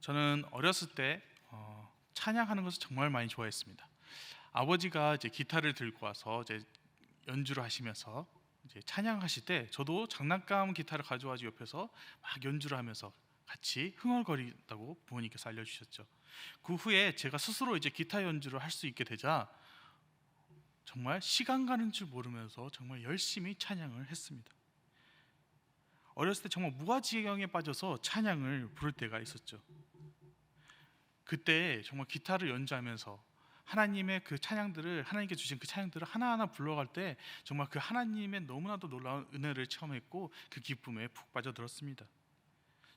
저는 어렸을 때 찬양하는 것을 정말 많이 좋아했습니다. 아버지가 이제 기타를 들고 와서 이제 연주를 하시면서 이제 찬양하실 때 저도 장난감 기타를 가져와서 옆에서 막 연주를 하면서 같이 흥얼거리다고 부모님께서 알려주셨죠. 그 후에 제가 스스로 이제 기타 연주를 할 수 있게 되자 정말 시간 가는 줄 모르면서 정말 열심히 찬양을 했습니다. 어렸을 때 정말 무아지경에 빠져서 찬양을 부를 때가 있었죠. 그때 정말 기타를 연주하면서 하나님의 그 찬양들을, 하나님께 주신 그 찬양들을 하나하나 불러갈 때 정말 그 하나님의 너무나도 놀라운 은혜를 체험했고 그 기쁨에 푹 빠져들었습니다.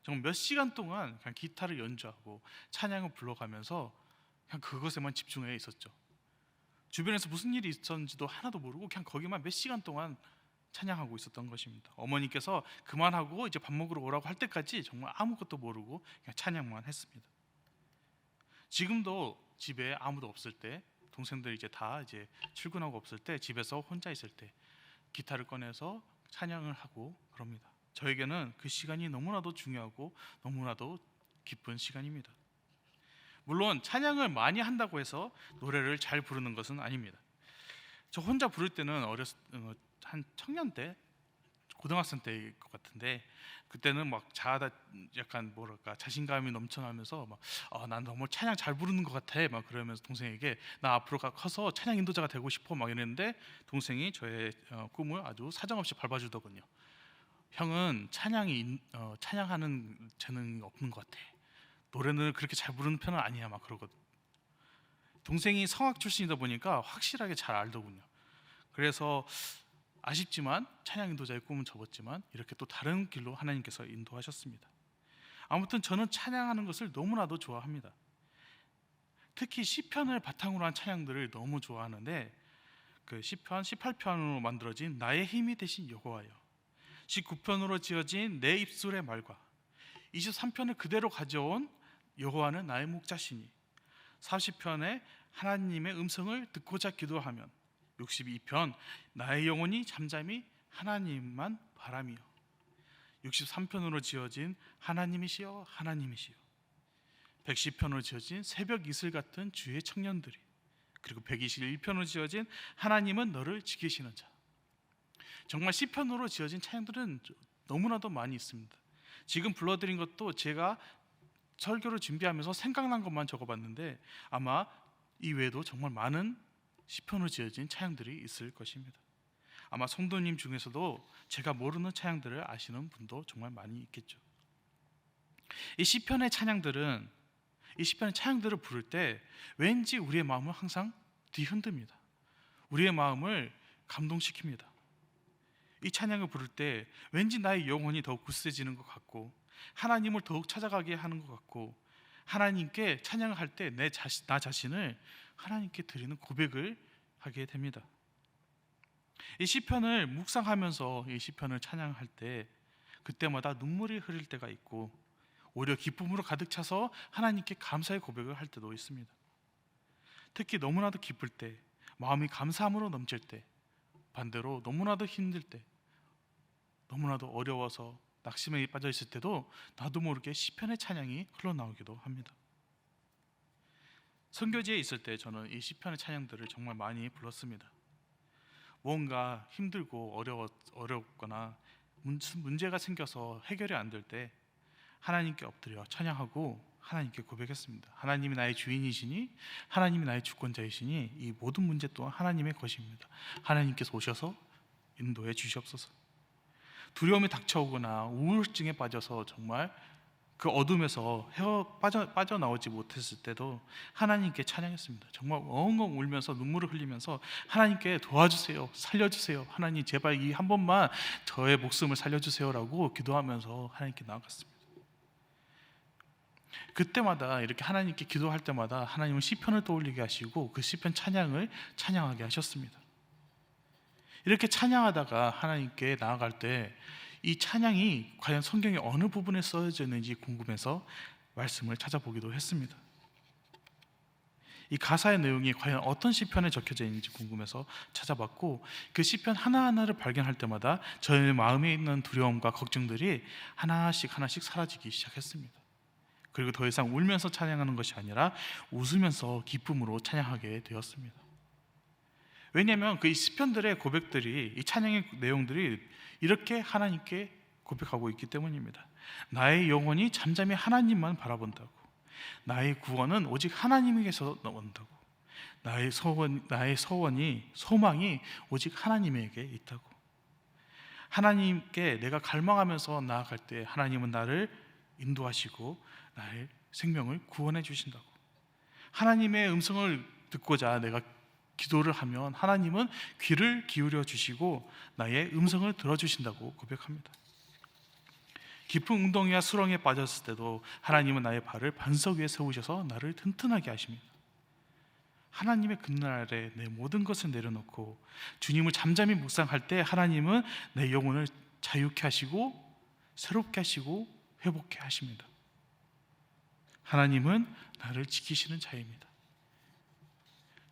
정말 몇 시간 동안 그냥 기타를 연주하고 찬양을 불러가면서 그냥 그것에만 집중해 있었죠. 주변에서 무슨 일이 있었는지도 하나도 모르고 그냥 거기만 몇 시간 동안 찬양하고 있었던 것입니다. 어머니께서 그만하고 이제 밥 먹으러 오라고 할 때까지 정말 아무것도 모르고 그냥 찬양만 했습니다. 지금도 집에 아무도 없을 때, 동생들 이제 출근하고 없을 때, 집에서 혼자 있을 때 기타를 꺼내서 찬양을 하고 그럽니다. 저에게는 그 시간이 너무나도 중요하고 너무나도 기쁜 시간입니다. 물론 찬양을 많이 한다고 해서 노래를 잘 부르는 것은 아닙니다. 저 혼자 부를 때는 한 청년 때, 고등학생 때일 것 같은데, 그때는 막 자아다 약간 뭐랄까 자신감이 넘쳐나면서 난 너무 찬양 잘 부르는 것 같아 막 그러면서 동생에게 나 앞으로 커서 찬양 인도자가 되고 싶어 막 이랬는데, 동생이 저의 꿈을 아주 사정없이 밟아주더군요. 형은 찬양하는 재능이 없는 것 같아. 노래는 그렇게 잘 부르는 편은 아니야 막 그러거든. 동생이 성악 출신이다 보니까 확실하게 잘 알더군요. 그래서 아쉽지만 찬양 인도자의 꿈은 접었지만 이렇게 또 다른 길로 하나님께서 인도하셨습니다. 아무튼 저는 찬양하는 것을 너무나도 좋아합니다. 특히 시편을 바탕으로 한 찬양들을 너무 좋아하는데, 그 시편 18편으로 만들어진 나의 힘이 되신 여호와여, 19편으로 지어진 내 입술의 말과 23편을 그대로 가져온 여호와는 나의 목자시니, 40편에 하나님의 음성을 듣고자 기도하면, 62편 나의 영혼이 잠잠히 하나님만 바라며, 63편으로 지어진 하나님이시여 하나님이시여, 110편으로 지어진 새벽 이슬 같은 주의 청년들이, 그리고 121편으로 지어진 하나님은 너를 지키시는 자. 정말 시편으로 지어진 찬양들은 너무나도 많이 있습니다. 지금 불러드린 것도 제가 설교를 준비하면서 생각난 것만 적어봤는데 아마 이 외에도 정말 많은 시편으로 지어진 찬양들이 있을 것입니다. 아마 성도님 중에서도 제가 모르는 찬양들을 아시는 분도 정말 많이 있겠죠. 이 시편의 찬양들을 부를 때 왠지 우리의 마음을 항상 뒤흔듭니다. 우리의 마음을 감동시킵니다. 이 찬양을 부를 때 왠지 나의 영혼이 더욱 굳세지는 것 같고, 하나님을 더욱 찾아가게 하는 것 같고, 하나님께 찬양을 할 때 나 자신을 하나님께 드리는 고백을 하게 됩니다. 이 시편을 묵상하면서 이 시편을 찬양할 때 그때마다 눈물이 흐를 때가 있고, 오히려 기쁨으로 가득 차서 하나님께 감사의 고백을 할 때도 있습니다. 특히 너무나도 기쁠 때, 마음이 감사함으로 넘칠 때, 반대로 너무나도 힘들 때, 너무나도 어려워서 낙심에 빠져 있을 때도 나도 모르게 시편의 찬양이 흘러나오기도 합니다. 선교지에 있을 때 저는 이 시편의 찬양들을 정말 많이 불렀습니다. 뭔가 힘들고 어렵거나 문제가 생겨서 해결이 안 될 때 하나님께 엎드려 찬양하고 하나님께 고백했습니다. 하나님이 나의 주인이시니, 하나님이 나의 주권자이시니 이 모든 문제 또한 하나님의 것입니다. 하나님께서 오셔서 인도해 주시옵소서. 두려움이 닥쳐오거나 우울증에 빠져서 정말 그 어둠에서 빠져나오지 못했을 때도 하나님께 찬양했습니다. 정말 엉엉 울면서 눈물을 흘리면서 하나님께 도와주세요, 살려주세요, 하나님 제발 이 한 번만 저의 목숨을 살려주세요라고 기도하면서 하나님께 나아갔습니다. 그때마다 이렇게 하나님께 기도할 때마다 하나님은 시편을 떠올리게 하시고 그 시편 찬양을 찬양하게 하셨습니다. 이렇게 찬양하다가 하나님께 나아갈 때 이 찬양이 과연 성경의 어느 부분에 써져 있는지 궁금해서 말씀을 찾아보기도 했습니다. 이 가사의 내용이 과연 어떤 시편에 적혀져 있는지 궁금해서 찾아봤고, 그 시편 하나하나를 발견할 때마다 저의 마음에 있는 두려움과 걱정들이 하나씩 사라지기 시작했습니다. 그리고 더 이상 울면서 찬양하는 것이 아니라 웃으면서 기쁨으로 찬양하게 되었습니다. 왜냐하면 그 시편들의 고백들이, 이 찬양의 내용들이 이렇게 하나님께 고백하고 있기 때문입니다. 나의 영혼이 잠잠히 하나님만 바라본다고, 나의 구원은 오직 하나님에게서 나온다고, 나의 소망이 오직 하나님에게 있다고, 하나님께 내가 갈망하면서 나아갈 때 하나님은 나를 인도하시고 나의 생명을 구원해 주신다고, 하나님의 음성을 듣고자 내가 기도를 하면 하나님은 귀를 기울여 주시고 나의 음성을 들어주신다고 고백합니다. 깊은 웅덩이와 수렁에 빠졌을 때도 하나님은 나의 발을 반석 위에 세우셔서 나를 튼튼하게 하십니다. 하나님의 그날에 내 모든 것을 내려놓고 주님을 잠잠히 묵상할 때 하나님은 내 영혼을 자유케 하시고 새롭게 하시고 회복케 하십니다. 하나님은 나를 지키시는 자입니다.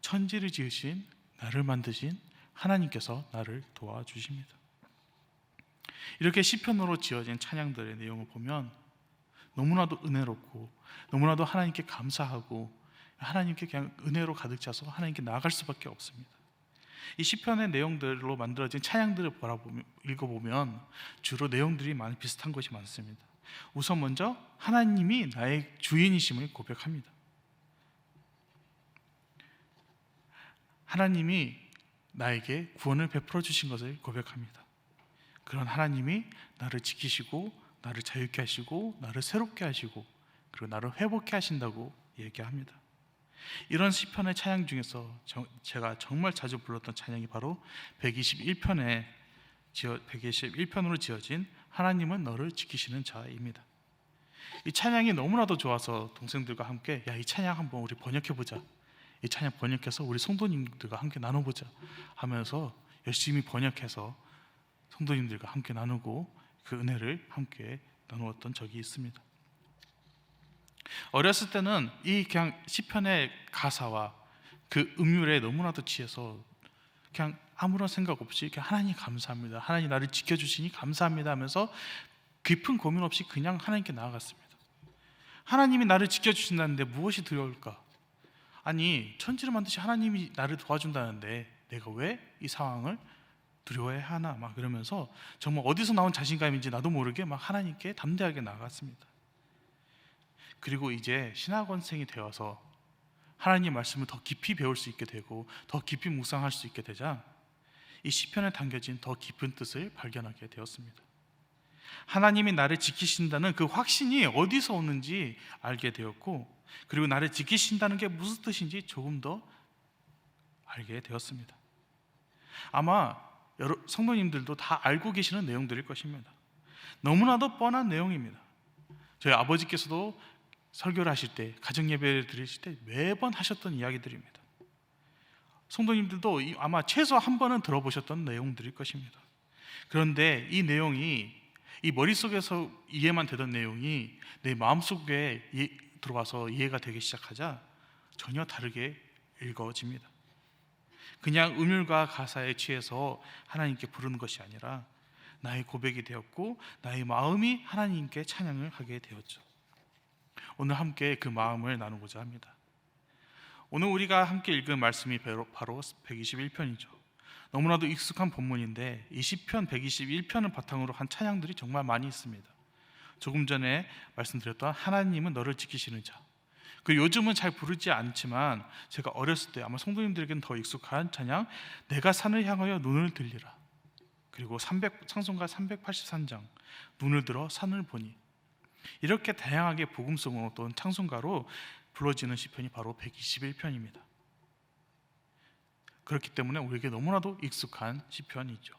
천지를 지으신, 나를 만드신 하나님께서 나를 도와주십니다. 이렇게 시편으로 지어진 찬양들의 내용을 보면 너무나도 은혜롭고 너무나도 하나님께 감사하고 하나님께 그냥 은혜로 가득 차서 하나님께 나아갈 수밖에 없습니다. 이 시편의 내용들로 만들어진 찬양들을 읽어보면 주로 내용들이 많이 비슷한 것이 많습니다. 우선 먼저 하나님이 나의 주인이심을 고백합니다. 하나님이 나에게 구원을 베풀어 주신 것을 고백합니다. 그런 하나님이 나를 지키시고 나를 자유케 하시고 나를 새롭게 하시고 그리고 나를 회복케 하신다고 얘기합니다. 이런 시편의 찬양 중에서 제가 정말 자주 불렀던 찬양이 바로 121편으로 지어진 하나님은 너를 지키시는 자입니다. 이 찬양이 너무나도 좋아서 동생들과 함께 이 찬양 한번 우리 번역해보자, 이 찬양 번역해서 우리 성도님들과 함께 나눠보자 하면서 열심히 번역해서 성도님들과 함께 나누고 그 은혜를 함께 나누었던 적이 있습니다. 어렸을 때는 이 그냥 시편의 가사와 그 음율에 너무나도 취해서 그냥 아무런 생각 없이 그냥 하나님 감사합니다, 하나님 나를 지켜주시니 감사합니다 하면서 깊은 고민 없이 그냥 하나님께 나아갔습니다. 하나님이 나를 지켜주신다는데 무엇이 두려울까? 아니, 천지를 만드신 하나님이 나를 도와준다는데 내가 왜 이 상황을 두려워해야 하나? 막 그러면서 정말 어디서 나온 자신감인지 나도 모르게 막 하나님께 담대하게 나아갔습니다. 그리고 이제 신학원생이 되어서 하나님 말씀을 더 깊이 배울 수 있게 되고 더 깊이 묵상할 수 있게 되자 이 시편에 담겨진 더 깊은 뜻을 발견하게 되었습니다. 하나님이 나를 지키신다는 그 확신이 어디서 오는지 알게 되었고, 그리고 나를 지키신다는 게 무슨 뜻인지 조금 더 알게 되었습니다. 아마 여러 성도님들도 다 알고 계시는 내용들일 것입니다. 너무나도 뻔한 내용입니다. 저희 아버지께서도 설교를 하실 때, 가정 예배를 드리실 때 매번 하셨던 이야기들입니다. 성도님들도 아마 최소 한 번은 들어보셨던 내용들일 것입니다. 그런데 이 내용이, 이 머릿속에서 이해만 되던 내용이 내 마음속에 들어와서 이해가 되기 시작하자 전혀 다르게 읽어집니다. 그냥 음율과 가사에 취해서 하나님께 부르는 것이 아니라 나의 고백이 되었고 나의 마음이 하나님께 찬양을 하게 되었죠. 오늘 함께 그 마음을 나누고자 합니다. 오늘 우리가 함께 읽은 말씀이 바로 121편이죠. 너무나도 익숙한 본문인데 이 시편 121편을 바탕으로 한 찬양들이 정말 많이 있습니다. 조금 전에 말씀드렸던 하나님은 너를 지키시는 자, 그 요즘은 잘 부르지 않지만 제가 어렸을 때 아마 성도님들에게는 더 익숙한 찬양, 내가 산을 향하여 눈을 들리라, 그리고 찬송가 383장, 눈을 들어 산을 보니, 이렇게 다양하게 복음송으로 또는 찬송가로 불러지는 시편이 바로 121편입니다. 그렇기 때문에 우리에게 너무나도 익숙한 시편이죠.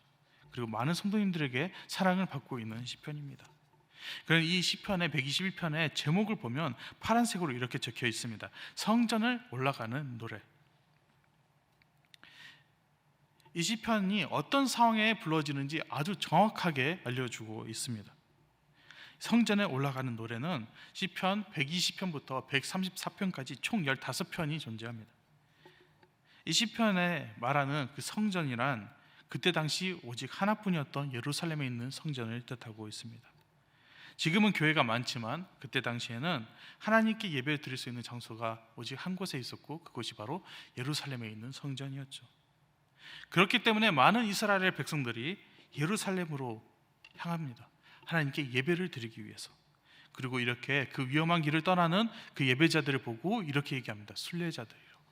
그리고 많은 성도님들에게 사랑을 받고 있는 시편입니다. 그럼 이 시편의 121편의 제목을 보면 파란색으로 이렇게 적혀 있습니다. 성전을 올라가는 노래. 이 시편이 어떤 상황에 불러지는지 아주 정확하게 알려주고 있습니다. 성전에 올라가는 노래는 시편 120편부터 134편까지 총 15편이 존재합니다. 이 시편에 말하는 그 성전이란 그때 당시 오직 하나뿐이었던 예루살렘에 있는 성전을 뜻하고 있습니다. 지금은 교회가 많지만 그때 당시에는 하나님께 예배를 드릴 수 있는 장소가 오직 한 곳에 있었고, 그곳이 바로 예루살렘에 있는 성전이었죠. 그렇기 때문에 많은 이스라엘 백성들이 예루살렘으로 향합니다. 하나님께 예배를 드리기 위해서. 그리고 이렇게 그 위험한 길을 떠나는 그 예배자들을 보고 이렇게 얘기합니다. 순례자들이라고.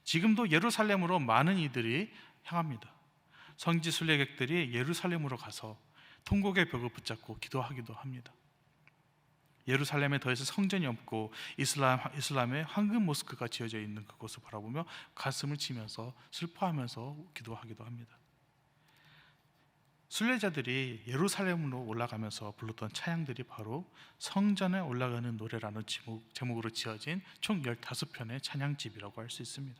지금도 예루살렘으로 많은 이들이 향합니다. 성지 순례객들이 예루살렘으로 가서 통곡의 벽을 붙잡고 기도하기도 합니다. 예루살렘에 더 이상 성전이 없고 이슬람의 황금 모스크가 지어져 있는 그곳을 바라보며 가슴을 치면서 슬퍼하면서 기도하기도 합니다. 순례자들이 예루살렘으로 올라가면서 불렀던 찬양들이 바로 성전에 올라가는 노래라는 제목으로 지어진 총 15편의 찬양집이라고 할 수 있습니다.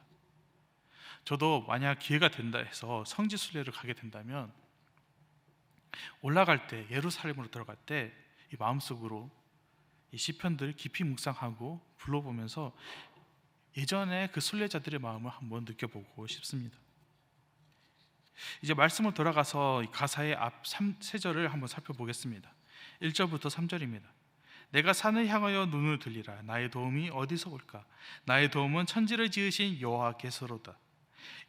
저도 만약 기회가 된다 해서 성지 순례를 가게 된다면 올라갈 때, 예루살렘으로 들어갈 때 이 마음속으로 이 시편들 깊이 묵상하고 불러보면서 예전에 그 순례자들의 마음을 한번 느껴보고 싶습니다. 이제 말씀을 돌아가서 가사의 앞 3절을 한번 살펴보겠습니다. 1절부터 3절입니다. 내가 산을 향하여 눈을 들리라. 나의 도움이 어디서 올까? 나의 도움은 천지를 지으신 여호와께서로다.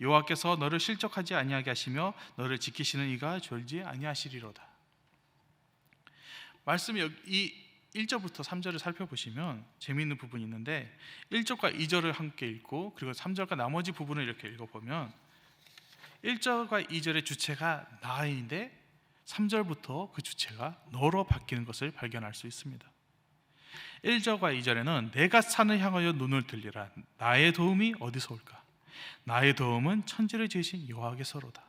여호와께서 너를 실족하지 아니하게 하시며 너를 지키시는 이가 졸지 아니하시리로다. 말씀이 이 1절부터 3절을 살펴보시면 재미있는 부분이 있는데 1절과 2절을 함께 읽고 그리고 3절과 나머지 부분을 이렇게 읽어보면 1절과 2절의 주체가 나인데 3절부터 그 주체가 너로 바뀌는 것을 발견할 수 있습니다. 1절과 2절에는 내가 산을 향하여 눈을 들리라. 나의 도움이 어디서 올까? 나의 도움은 천지를 지으신 여호와께서로다.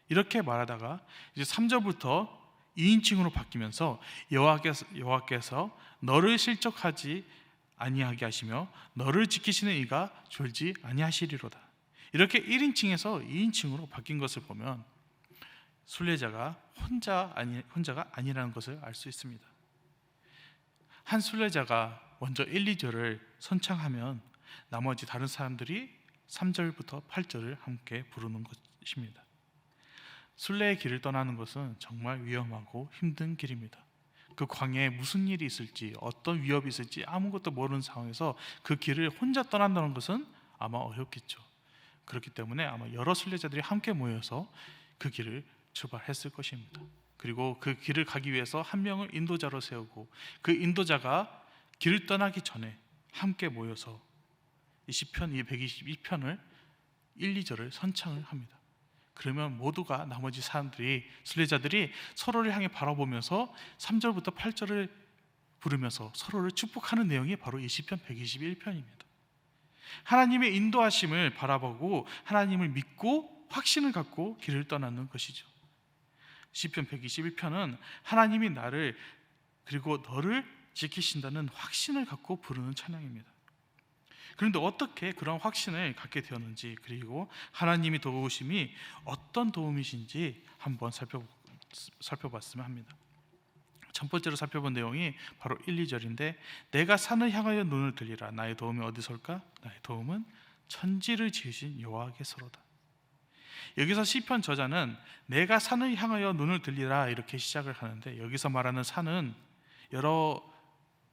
이렇게 말하다가 이제 3절부터 2인칭으로 바뀌면서 여호와께서 너를 실족하지 아니하게 하시며 너를 지키시는 이가 졸지 아니하시리로다. 이렇게 1인칭에서 2인칭으로 바뀐 것을 보면 순례자가 혼자가 아니라는 것을 알 수 있습니다. 한 순례자가 먼저 1, 2절을 선창하면 나머지 다른 사람들이 3절부터 8절을 함께 부르는 것입니다. 순례의 길을 떠나는 것은 정말 위험하고 힘든 길입니다. 그 광야에 무슨 일이 있을지, 어떤 위협이 있을지 아무것도 모르는 상황에서 그 길을 혼자 떠난다는 것은 아마 어렵겠죠. 그렇기 때문에 아마 여러 순례자들이 함께 모여서 그 길을 출발했을 것입니다. 그리고 그 길을 가기 위해서 한 명을 인도자로 세우고 그 인도자가 길을 떠나기 전에 함께 모여서 이 시편 122편을 1, 2절을 선창을 합니다. 그러면 모두가 나머지 사람들이 순례자들이 서로를 향해 바라보면서 3절부터 8절을 부르면서 서로를 축복하는 내용이 바로 이 시편 121편입니다. 하나님의 인도하심을 바라보고 하나님을 믿고 확신을 갖고 길을 떠나는 것이죠. 시편 121편은 하나님이 나를 그리고 너를 지키신다는 확신을 갖고 부르는 찬양입니다. 그런데 어떻게 그런 확신을 갖게 되었는지, 그리고 하나님이 도우심이 어떤 도움이신지 한번 살펴봤으면 합니다. 첫 번째로 살펴본 내용이 바로 1, 2절인데 내가 산을 향하여 눈을 들리라. 나의 도움이 어디서 올까? 나의 도움은 천지를 지으신 여호와께서로다. 여기서 시편 저자는 내가 산을 향하여 눈을 들리라 이렇게 시작을 하는데, 여기서 말하는 산은 여러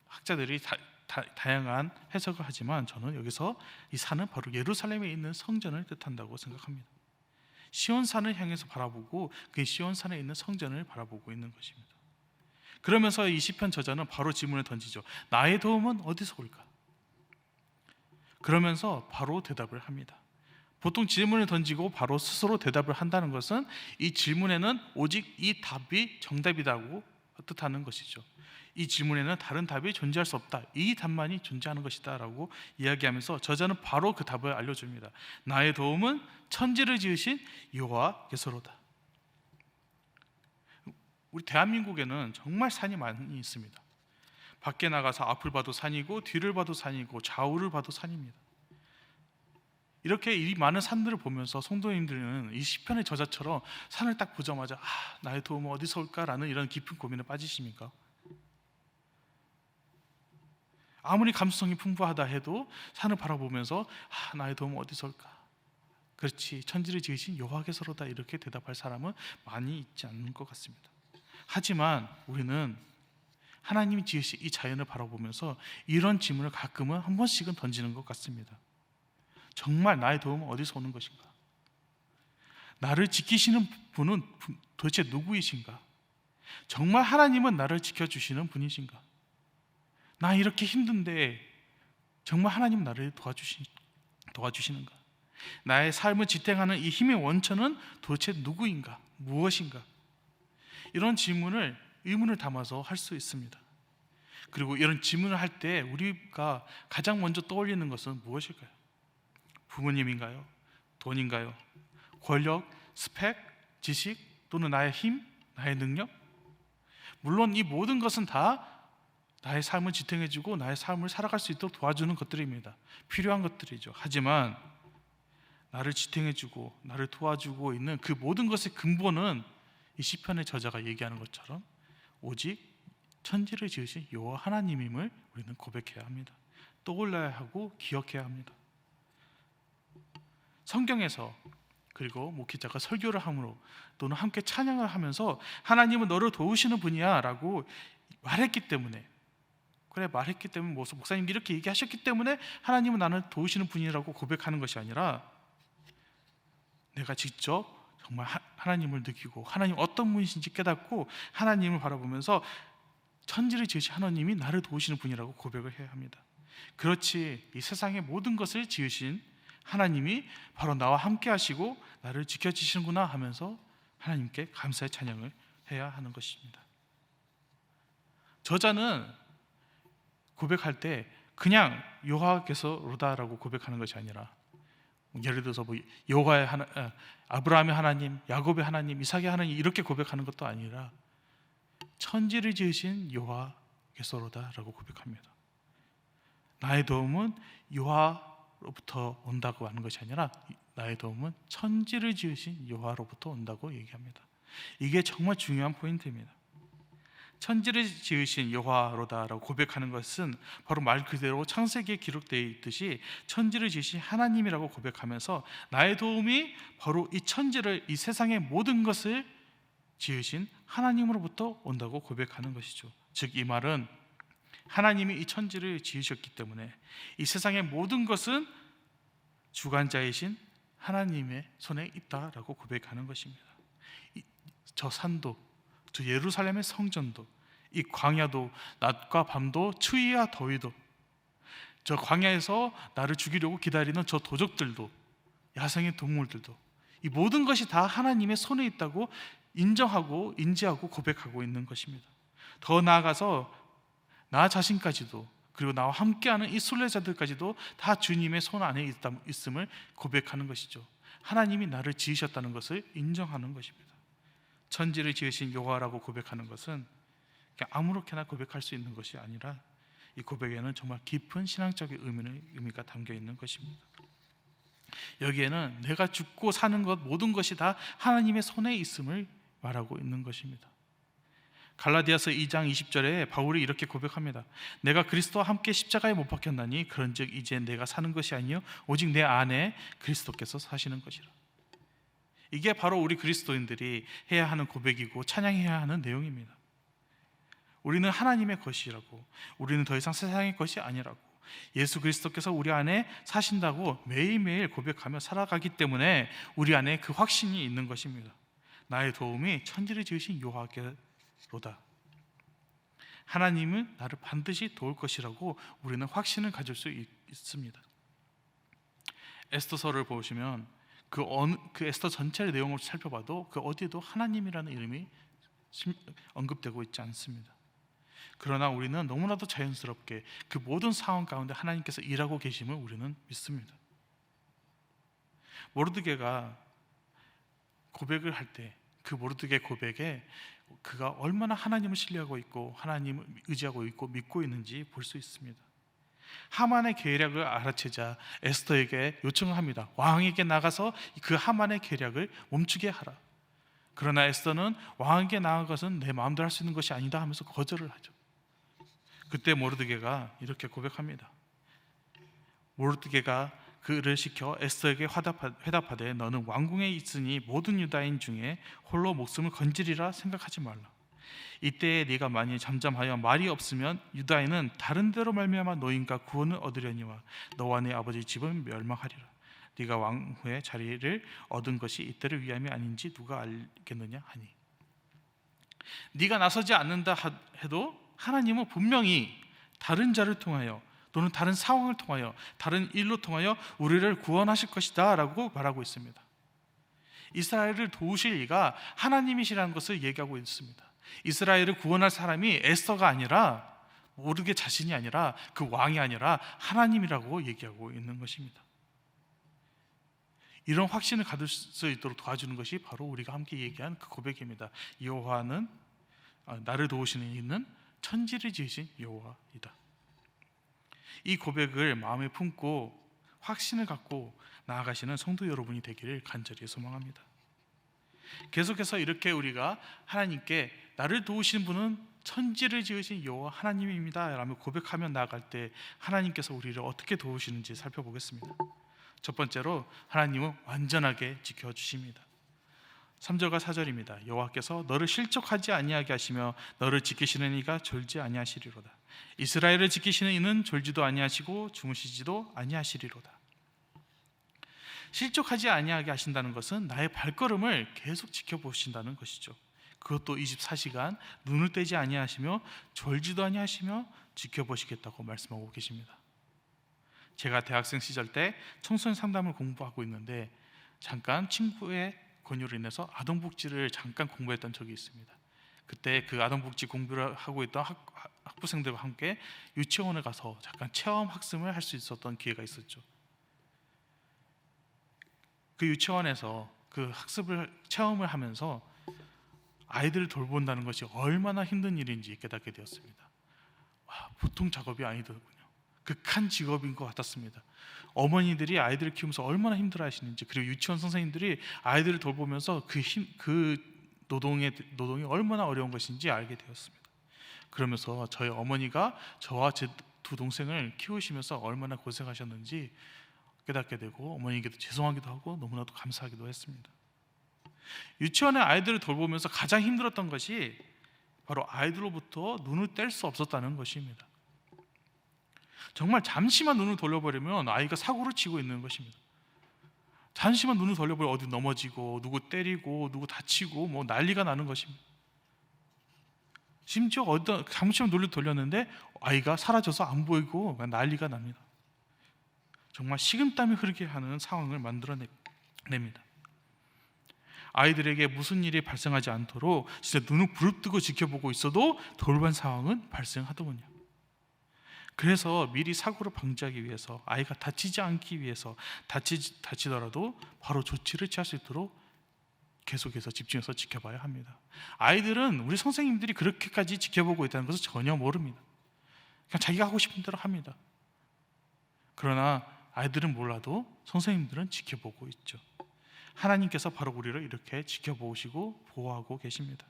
학자들이 다양한 해석을 하지만 저는 여기서 이 산은 바로 예루살렘에 있는 성전을 뜻한다고 생각합니다. 시온산을 향해서 바라보고 그 시온산에 있는 성전을 바라보고 있는 것입니다. 그러면서 이 시편 저자는 바로 질문을 던지죠. 나의 도움은 어디서 올까? 그러면서 바로 대답을 합니다. 보통 질문을 던지고 바로 스스로 대답을 한다는 것은 이 질문에는 오직 이 답이 정답이라고 뜻하는 것이죠. 이 질문에는 다른 답이 존재할 수 없다. 이 답만이 존재하는 것이다 라고 이야기하면서 저자는 바로 그 답을 알려줍니다. 나의 도움은 천지를 지으신 여호와께서로다. 우리 대한민국에는 정말 산이 많이 있습니다. 밖에 나가서 앞을 봐도 산이고 뒤를 봐도 산이고 좌우를 봐도 산입니다. 이렇게 이 많은 산들을 보면서 성도님들은 이 시편의 저자처럼 산을 딱 보자마자 나의 도움은 어디서 올까라는 이런 깊은 고민에 빠지십니까? 아무리 감수성이 풍부하다 해도 산을 바라보면서 나의 도움은 어디서 올까? 그렇지, 천지를 지으신 여호와께서로다 이렇게 대답할 사람은 많이 있지 않는 것 같습니다. 하지만 우리는 하나님이 지으신 이 자연을 바라보면서 이런 질문을 가끔은 한 번씩은 던지는 것 같습니다. 정말 나의 도움은 어디서 오는 것인가? 나를 지키시는 분은 도대체 누구이신가? 정말 하나님은 나를 지켜주시는 분이신가? 나 이렇게 힘든데 정말 하나님 나를 도와주시는가? 나의 삶을 지탱하는 이 힘의 원천은 도대체 누구인가? 무엇인가? 이런 질문을 의문을 담아서 할 수 있습니다. 그리고 이런 질문을 할 때 우리가 가장 먼저 떠올리는 것은 무엇일까요? 부모님인가요? 돈인가요? 권력, 스펙, 지식, 또는 나의 힘, 나의 능력? 물론 이 모든 것은 다 나의 삶을 지탱해주고 나의 삶을 살아갈 수 있도록 도와주는 것들입니다. 필요한 것들이죠. 하지만 나를 지탱해주고 나를 도와주고 있는 그 모든 것의 근본은 이 시편의 저자가 얘기하는 것처럼 오직 천지를 지으신 여호와 하나님임을 우리는 고백해야 합니다. 떠올려야 하고 기억해야 합니다. 성경에서 그리고 목회자가 설교를 함으로 또는 함께 찬양을 하면서 하나님은 너를 도우시는 분이야 라고 말했기 때문에, 말했기 때문에 목사님이 이렇게 얘기하셨기 때문에 하나님은 나를 도우시는 분이라고 고백하는 것이 아니라 내가 직접 정말 하나님을 느끼고 하나님 어떤 분이신지 깨닫고 하나님을 바라보면서 천지를 지으신 하나님이 나를 도우시는 분이라고 고백을 해야 합니다. 그렇지 이 세상의 모든 것을 지으신 하나님이 바로 나와 함께 하시고 나를 지켜주시는구나 하면서 하나님께 감사의 찬양을 해야 하는 것입니다. 저자는 고백할 때 그냥 여호와께서로다라고 고백하는 것이 아니라 예를 들어서 여호와의 아브라함의 하나님, 야곱의 하나님, 이삭의 하나님 이렇게 고백하는 것도 아니라 천지를 지으신 여호와께서로다라고 고백합니다. 나의 도움은 여호와로부터 온다고 하는 것이 아니라 나의 도움은 천지를 지으신 여호와로부터 온다고 얘기합니다. 이게 정말 중요한 포인트입니다. 천지를 지으신 여호와로다라고 고백하는 것은 바로 말 그대로 창세기에 기록되어 있듯이 천지를 지으신 하나님이라고 고백하면서 나의 도움이 바로 이 천지를, 이 세상의 모든 것을 지으신 하나님으로부터 온다고 고백하는 것이죠. 즉 이 말은 하나님이 이 천지를 지으셨기 때문에 이 세상의 모든 것은 주관자이신 하나님의 손에 있다라고 고백하는 것입니다. 저 산도, 저 예루살렘의 성전도, 이 광야도, 낮과 밤도, 추위와 더위도, 저 광야에서 나를 죽이려고 기다리는 저 도적들도, 야생의 동물들도, 이 모든 것이 다 하나님의 손에 있다고 인정하고 인지하고 고백하고 있는 것입니다. 더 나아가서 나 자신까지도, 그리고 나와 함께하는 이 순례자들까지도 다 주님의 손 안에 있음을 고백하는 것이죠. 하나님이 나를 지으셨다는 것을 인정하는 것입니다. 천지를 지으신 여호와라고 고백하는 것은 그냥 아무렇게나 고백할 수 있는 것이 아니라 이 고백에는 정말 깊은 신앙적인 의미가 담겨 있는 것입니다. 여기에는 내가 죽고 사는 것 모든 것이 다 하나님의 손에 있음을 말하고 있는 것입니다. 갈라디아서 2장 20절에 바울이 이렇게 고백합니다. 내가 그리스도와 함께 십자가에 못 박혔나니 그런즉 이제 내가 사는 것이 아니요 오직 내 안에 그리스도께서 사시는 것이라. 이게 바로 우리 그리스도인들이 해야 하는 고백이고 찬양해야 하는 내용입니다. 우리는 하나님의 것이라고, 우리는 더 이상 세상의 것이 아니라고, 예수 그리스도께서 우리 안에 사신다고 매일매일 고백하며 살아가기 때문에 우리 안에 그 확신이 있는 것입니다. 나의 도움이 천지를 지으신 여호와께로다. 하나님은 나를 반드시 도울 것이라고 우리는 확신을 가질 수 있습니다. 에스더서를 보시면 그 에스더 전체의 내용을 살펴봐도 그 어디에도 하나님이라는 이름이 언급되고 있지 않습니다. 그러나 우리는 너무나도 자연스럽게 그 모든 상황 가운데 하나님께서 일하고 계심을 우리는 믿습니다. 모르드게가 고백을 할 때 그 모르드게 고백에 그가 얼마나 하나님을 신뢰하고 있고 하나님을 의지하고 있고 믿고 있는지 볼 수 있습니다. 하만의 계략을 알아채자 에스더에게 요청을 합니다. 왕에게 나가서 그 하만의 계략을 멈추게 하라. 그러나 에스더는 왕에게 나간 것은 내 마음대로 할 수 있는 것이 아니다 하면서 거절을 하죠. 그때 모르드게가 이렇게 고백합니다. 모르드게가 그를 시켜 에스더에게 회답하되 너는 왕궁에 있으니 모든 유다인 중에 홀로 목숨을 건지리라 생각하지 말라. 이때에 네가 만일 잠잠하여 말이 없으면 유다인은 다른 데로 말미암아 노인과 구원을 얻으려니와 너와 네 아버지 집은 멸망하리라. 네가 왕후의 자리를 얻은 것이 이때를 위함이 아닌지 누가 알겠느냐 하니, 네가 나서지 않는다 해도 하나님은 분명히 다른 자를 통하여 또는 다른 상황을 통하여 다른 일로 통하여 우리를 구원하실 것이다 라고 말하고 있습니다. 이스라엘을 도우실 이가 하나님이시라는 것을 얘기하고 있습니다. 이스라엘을 구원할 사람이 에스더가 아니라, 모르게 자신이 아니라, 그 왕이 아니라 하나님이라고 얘기하고 있는 것입니다. 이런 확신을 가질 수 있도록 도와주는 것이 바로 우리가 함께 얘기한 그 고백입니다. 여호와는 나를 도우시는 이는 천지를 지으신 여호와이다. 이 고백을 마음에 품고 확신을 갖고 나아가시는 성도 여러분이 되기를 간절히 소망합니다. 계속해서 이렇게 우리가 하나님께 나를 도우시는 분은 천지를 지으신 여호와 하나님입니다 라며 고백하며 나아갈 때 하나님께서 우리를 어떻게 도우시는지 살펴보겠습니다. 첫 번째로 하나님은 완전하게 지켜주십니다. 3절과 4절입니다. 여호와께서 너를 실족하지 아니하게 하시며 너를 지키시는 이가 졸지 아니하시리로다. 이스라엘을 지키시는 이는 졸지도 아니하시고 주무시지도 아니하시리로다. 실족하지 아니하게 하신다는 것은 나의 발걸음을 계속 지켜보신다는 것이죠. 그것도 24시간 눈을 떼지 아니하시며 졸지도 아니하시며 지켜보시겠다고 말씀하고 계십니다. 제가 대학생 시절 때 청소년 상담을 공부하고 있는데 잠깐 친구의 권유로 인해서 아동복지를 잠깐 공부했던 적이 있습니다. 그때 그 아동복지 공부를 하고 있던 학부생들과 함께 유치원에 가서 잠깐 체험 학습을 할 수 있었던 기회가 있었죠. 그 유치원에서 그 체험을 하면서 아이들을 돌본다는 것이 얼마나 힘든 일인지 깨닫게 되었습니다. 보통 작업이 아니더군요. 극한 직업인 것 같았습니다. 어머니들이 아이들을 키우면서 얼마나 힘들어 하시는지, 그리고 유치원 선생님들이 아이들을 돌보면서 그 노동이 얼마나 어려운 것인지 알게 되었습니다. 그러면서 저희 어머니가 저와 제 두 동생을 키우시면서 얼마나 고생하셨는지 깨닫게 되고 어머니에게도 죄송하기도 하고 너무나도 감사하기도 했습니다. 유치원의 아이들을 돌보면서 가장 힘들었던 것이 바로 아이들로부터 눈을 뗄 수 없었다는 것입니다. 정말 잠시만 눈을 돌려버리면 아이가 사고를 치고 있는 것입니다. 잠시만 눈을 돌려버리면 어디 넘어지고 누구 때리고 누구 다치고 뭐 난리가 나는 것입니다. 심지어 잠시만 눈을 돌렸는데 아이가 사라져서 안 보이고 난리가 납니다. 정말 식은땀이 흐르게 하는 상황을 만들어냅니다. 아이들에게 무슨 일이 발생하지 않도록 진짜 눈을 부릅뜨고 지켜보고 있어도 돌발 상황은 발생하더군요. 그래서 미리 사고를 방지하기 위해서, 아이가 다치지 않기 위해서, 다치더라도 바로 조치를 취할 수 있도록 계속해서 집중해서 지켜봐야 합니다. 아이들은 우리 선생님들이 그렇게까지 지켜보고 있다는 것을 전혀 모릅니다. 그냥 자기가 하고 싶은 대로 합니다. 그러나 아이들은 몰라도 선생님들은 지켜보고 있죠. 하나님께서 바로 우리를 이렇게 지켜보시고 보호하고 계십니다.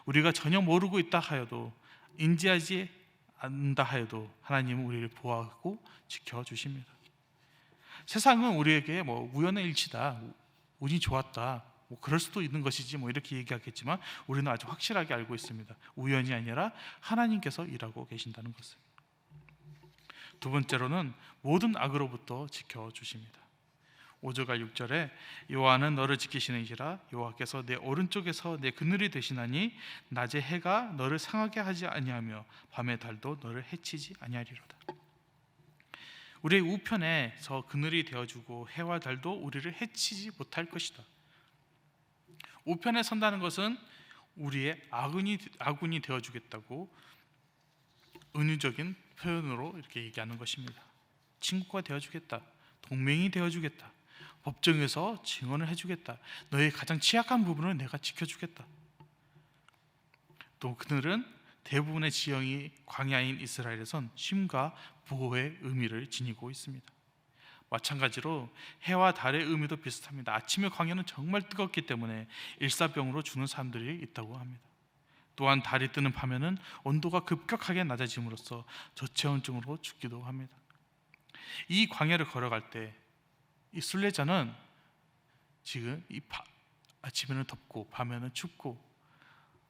우리가 전혀 모르고 있다 하여도, 인지하지 않는다 하여도 하나님은 우리를 보호하고 지켜주십니다. 세상은 우리에게 우연의 일치다, 운이 좋았다, 그럴 수도 있는 것이지 이렇게 얘기하겠지만 우리는 아주 확실하게 알고 있습니다. 우연이 아니라 하나님께서 일하고 계신다는 것을. 두 번째로는 모든 악으로부터 지켜주십니다. 5절과 6절에 여호와는 너를 지키시는 이시라. 여호와께서 내 오른쪽에서 내 그늘이 되시나니 낮에 해가 너를 상하게 하지 아니하며 밤의 달도 너를 해치지 아니하리로다. 우리의 우편에서 그늘이 되어주고 해와 달도 우리를 해치지 못할 것이다. 우편에 선다는 것은 우리의 아군이 되어주겠다고 은유적인 표현으로 이렇게 얘기하는 것입니다. 친구가 되어주겠다, 동맹이 되어주겠다, 법정에서 증언을 해주겠다, 너의 가장 취약한 부분을 내가 지켜주겠다. 또 그들은 대부분의 지형이 광야인 이스라엘에선 쉼과 보호의 의미를 지니고 있습니다. 마찬가지로 해와 달의 의미도 비슷합니다. 아침의 광야는 정말 뜨겁기 때문에 일사병으로 죽는 사람들이 있다고 합니다. 또한 달이 뜨는 밤에는 온도가 급격하게 낮아짐으로써 저체온증으로 죽기도 합니다. 이 광야를 걸어갈 때 이 순례자는 지금 아침에는 덥고 밤에는 춥고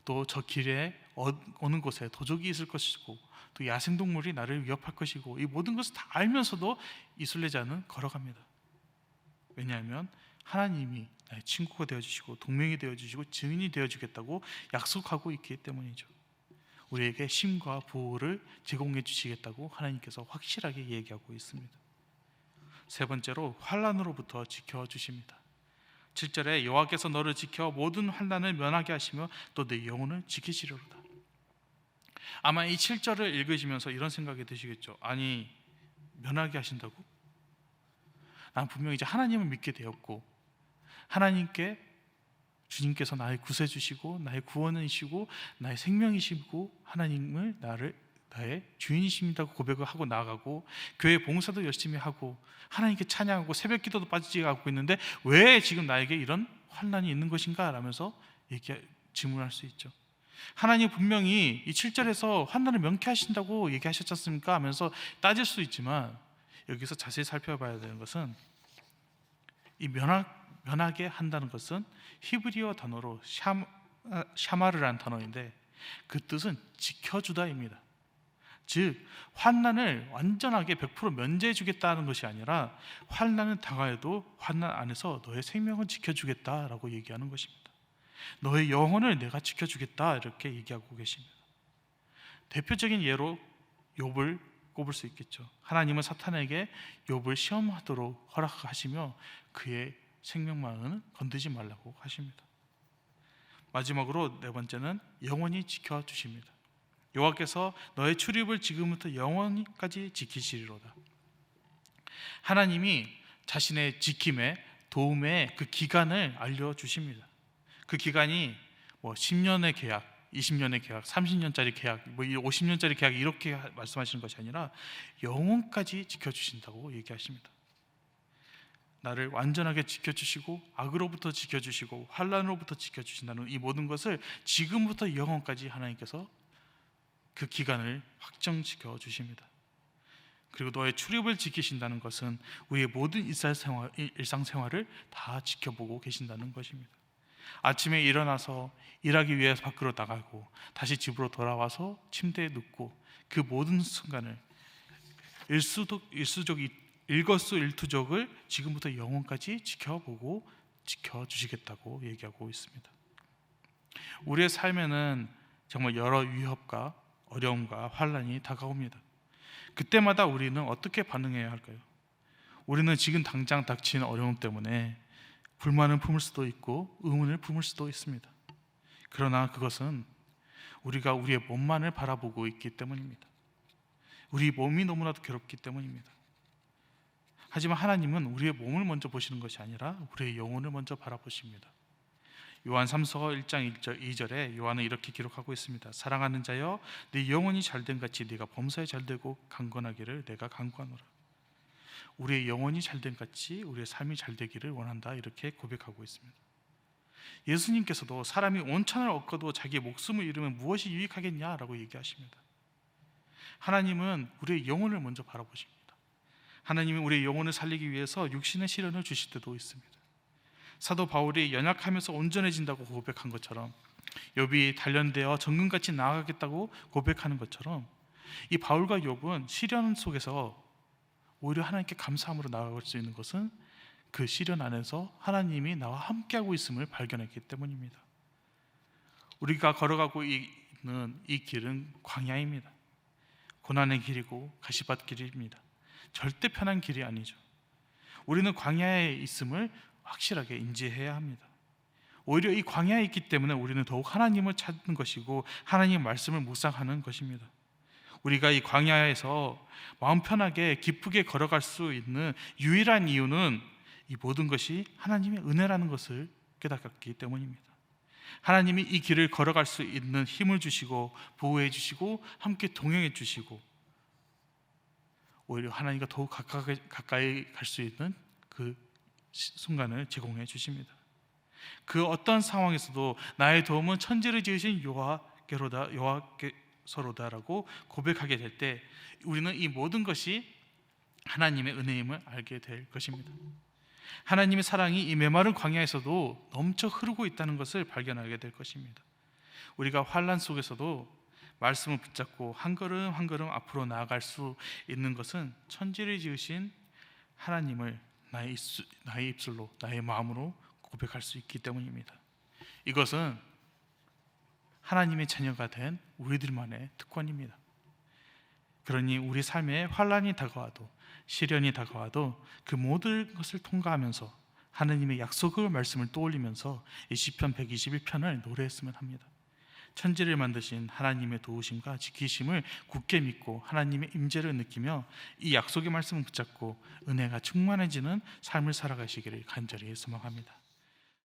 또 저 길에 어느 곳에 도적이 있을 것이고 또 야생동물이 나를 위협할 것이고 이 모든 것을 다 알면서도 이 순례자는 걸어갑니다. 왜냐하면 하나님이 나의 친구가 되어주시고 동맹이 되어주시고 증인이 되어주겠다고 약속하고 있기 때문이죠. 우리에게 힘과 보호를 제공해 주시겠다고 하나님께서 확실하게 얘기하고 있습니다. 세 번째로 환난으로부터 지켜주십니다. 7절에 여호와께서 너를 지켜 모든 환난을 면하게 하시며 또 내 영혼을 지키시리로다. 아마 이 7절을 읽으시면서 이런 생각이 드시겠죠. 아니, 면하게 하신다고? 난 분명히 이제 하나님을 믿게 되었고 하나님께 주님께서 나의 구세주시고 나의 구원이시고 나의 생명이시고 하나님을 나의 주인이십니다고 고백을 하고 나아가고 교회 봉사도 열심히 하고 하나님께 찬양하고 새벽 기도도 빠지지 않고 있는데 왜 지금 나에게 이런 환난이 있는 것인가? 라면서 질문할 수 있죠. 하나님 분명히 이 7절에서 환난을 면케하신다고 얘기하셨지 않습니까? 하면서 따질 수 있지만 여기서 자세히 살펴봐야 되는 것은 이 면하게 한다는 것은 히브리어 단어로 샤마르라는 단어인데 그 뜻은 지켜주다입니다. 즉 환난을 완전하게 100% 면제해 주겠다는 것이 아니라 환난을 당하여도 환난 안에서 너의 생명을 지켜주겠다라고 얘기하는 것입니다. 너의 영혼을 내가 지켜주겠다 이렇게 얘기하고 계십니다. 대표적인 예로 욥을 꼽을 수 있겠죠. 하나님은 사탄에게 욥을 시험하도록 허락하시며 그의 생명만은 건드지 말라고 하십니다. 마지막으로 네 번째는 영원히 지켜주십니다. 여호와께서 너의 출입을 지금부터 영원히까지 지키시리로다. 하나님이 자신의 지킴의 도움의 그 기간을 알려주십니다. 그 기간이 10년의 계약, 20년의 계약, 30년짜리 계약, 50년짜리 계약 이렇게 말씀하시는 것이 아니라 영원까지 지켜주신다고 얘기하십니다. 나를 완전하게 지켜주시고 악으로부터 지켜주시고 환난으로부터 지켜주신다는 이 모든 것을 지금부터 영원까지 하나님께서 그 기간을 확정시켜 주십니다. 그리고 너의 출입을 지키신다는 것은 우리의 모든 일상생활을 다 지켜보고 계신다는 것입니다. 아침에 일어나서 일하기 위해서 밖으로 나가고 다시 집으로 돌아와서 침대에 눕고 그 모든 순간을 일거수일투족을 지금부터 영원까지 지켜보고 지켜주시겠다고 얘기하고 있습니다. 우리의 삶에는 정말 여러 위협과 어려움과 환난이 다가옵니다. 그때마다 우리는 어떻게 반응해야 할까요? 우리는 지금 당장 닥친 어려움 때문에 불만을 품을 수도 있고 의문을 품을 수도 있습니다. 그러나 그것은 우리가 우리의 몸만을 바라보고 있기 때문입니다. 우리 몸이 너무나도 괴롭기 때문입니다. 하지만 하나님은 우리의 몸을 먼저 보시는 것이 아니라 우리의 영혼을 먼저 바라보십니다. 요한 3서 1장 2절에 요한은 이렇게 기록하고 있습니다. 사랑하는 자여 네 영혼이 잘된 같이 네가 범사에 잘되고 강건하기를 내가 간구하노라. 우리의 영혼이 잘된 같이 우리의 삶이 잘되기를 원한다 이렇게 고백하고 있습니다. 예수님께서도 사람이 온천을 얻고도 자기의 목숨을 잃으면 무엇이 유익하겠냐라고 얘기하십니다. 하나님은 우리의 영혼을 먼저 바라보십니다. 하나님은 우리의 영혼을 살리기 위해서 육신의 시련을 주실 때도 있습니다. 사도 바울이 연약하면서 온전해진다고 고백한 것처럼 욥이 단련되어 정금같이 나아가겠다고 고백하는 것처럼 이 바울과 욥은 시련 속에서 오히려 하나님께 감사함으로 나아갈 수 있는 것은 그 시련 안에서 하나님이 나와 함께하고 있음을 발견했기 때문입니다. 우리가 걸어가고 있는 이 길은 광야입니다. 고난의 길이고 가시밭 길입니다. 절대 편한 길이 아니죠. 우리는 광야에 있음을 확실하게 인지해야 합니다. 오히려 이 광야에 있기 때문에 우리는 더욱 하나님을 찾는 것이고 하나님의 말씀을 묵상하는 것입니다. 우리가 이 광야에서 마음 편하게 기쁘게 걸어갈 수 있는 유일한 이유는 이 모든 것이 하나님의 은혜라는 것을 깨닫기 때문입니다. 하나님이 이 길을 걸어갈 수 있는 힘을 주시고 보호해 주시고 함께 동행해 주시고 오히려 하나님과 더욱 가까이 갈 수 있는 그 순간을 제공해 주십니다. 그 어떤 상황에서도 나의 도움은 천지를 지으신 여호와께서로다라고 고백하게 될 때 우리는 이 모든 것이 하나님의 은혜임을 알게 될 것입니다. 하나님의 사랑이 이 메마른 광야에서도 넘쳐 흐르고 있다는 것을 발견하게 될 것입니다. 우리가 환난 속에서도 말씀을 붙잡고 한 걸음 한 걸음 앞으로 나아갈 수 있는 것은 천지를 지으신 하나님을 나의 입술로, 나의 마음으로 고백할 수 있기 때문입니다. 이것은 하나님의 자녀가 된 우리들만의 특권입니다. 그러니 우리 삶에 환난이 다가와도, 시련이 다가와도 그 모든 것을 통과하면서 하나님의 약속의 말씀을 떠올리면서 이 시편 121편을 노래했으면 합니다. 천지를 만드신 하나님의 도우심과 지키심을 굳게 믿고 하나님의 임재를 느끼며 이 약속의 말씀을 붙잡고 은혜가 충만해지는 삶을 살아가시기를 간절히 소망합니다.